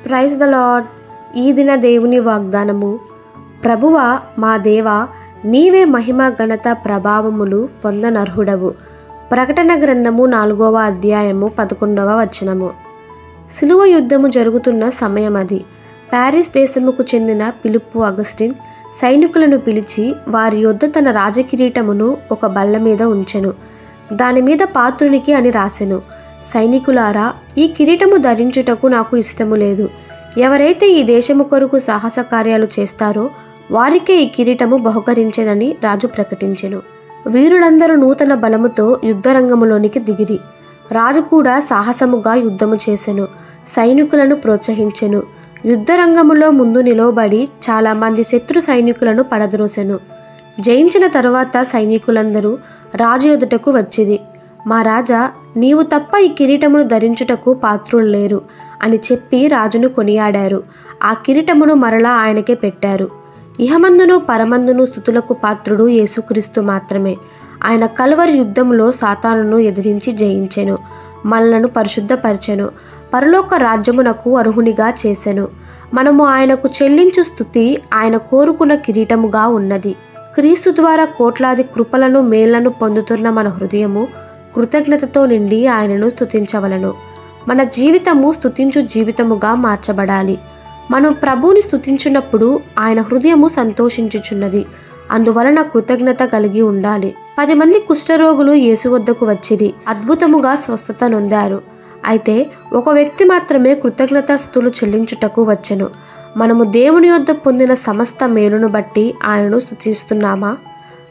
Praise the lord. ఈ దిన దేవుని వాగ్దానము. ప్రభువా మా దేవా, నీవే మహిమ ఘనత ప్రభావములు పొందనర్హుడవు. ప్రకటన గ్రంథము 4వ అధ్యాయము 11వ వచనము. సిలువ యుద్ధము జరుగుతున్న సమయం అది. ప్యారిస్ దేశముకు చెందిన ఫిలిప్పు అగస్టిన్ సైనికులను పిలిచి వారి యొద్ద తన రాజకిరీటమును ఒక బల్ల మీద ఉంచెను. దానిమీద పాత్రునికి అని రాసెను, సైనికులారా, ఈ కిరీటము ధరించుటకు నాకు ఇష్టము లేదు. ఎవరైతే ఈ దేశము కొరకు సాహస కార్యాలు చేస్తారో వారికే ఈ కిరీటము బహుకరించెనని రాజు ప్రకటించెను. వీరులందరూ నూతన బలముతో యుద్ధరంగములోనికి దిగిరి. రాజు కూడా సాహసముగా యుద్ధము చేసెను, సైనికులను ప్రోత్సహించెను. యుద్ధరంగములో ముందు నిలవబడి చాలా మంది శత్రు సైనికులను పడద్రోసెను. జయించిన తరువాత సైనికులందరూ రాజు ఎదుటకు వచ్చిరి. మా రాజా, నీవు తప్ప ఈ కిరీటమును ధరించుటకు పాత్రులు లేరు అని చెప్పి రాజును కొనియాడారు. ఆ కిరీటమును మరలా ఆయనకే పెట్టారు. ఇహమందును పరమందును స్తుతులకు పాత్రుడు యేసుక్రీస్తు మాత్రమే. ఆయన కల్వరి యుద్ధంలో సాతానును ఎదిరించి జయించెను, మనలను పరిశుద్ధపరిచెను, పరలోక రాజ్యమునకు అర్హునిగా చేసెను. మనము ఆయనకు చెల్లించు స్తుతి ఆయన కోరుకున్న కిరీటముగా ఉన్నది. క్రీస్తు ద్వారా కోట్లాది కృపలను మేళ్లను పొందుతున్న మన హృదయము కృతజ్ఞతతో నిండి ఆయనను స్తుతించవలను. మన జీవితము స్తుతించు జీవితముగా మార్చబడాలి. మనం ప్రభువుని స్తుతించినప్పుడు ఆయన హృదయము సంతోషించుచున్నది. అందువలన కృతజ్ఞత కలిగి ఉండాలి. 10 మంది కుష్ఠరోగులు యేసు వద్దకు వచ్చిరి, అద్భుతముగా స్వస్థత నొందారు. అయితే ఒక వ్యక్తి మాత్రమే కృతజ్ఞతాస్తుతులు చెల్లించుటకు వచ్చెను. మనము దేవుని యొద్ద పొందిన సమస్త మేలును బట్టి ఆయనను స్తుతిస్తున్నామా?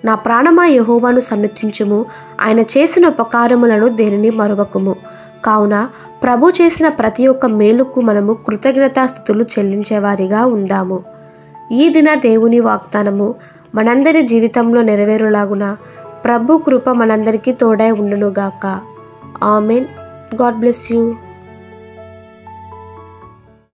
నా ప్రాణమా యెహోవాను సన్నుతించుము, ఆయన చేసిన ఉపకారములను దేనిని మరువకుము. కావున ప్రభు చేసిన ప్రతి ఒక్క మేలుకు మనము కృతజ్ఞతాస్తుతులు చెల్లించేవారిగా ఉందాము. ఈ దిన దేవుని వాగ్దానము మనందరి జీవితంలో నెరవేరులాగున ప్రభు కృప మనందరికీ తోడై ఉండునుగాక. ఆమెన్. God bless you.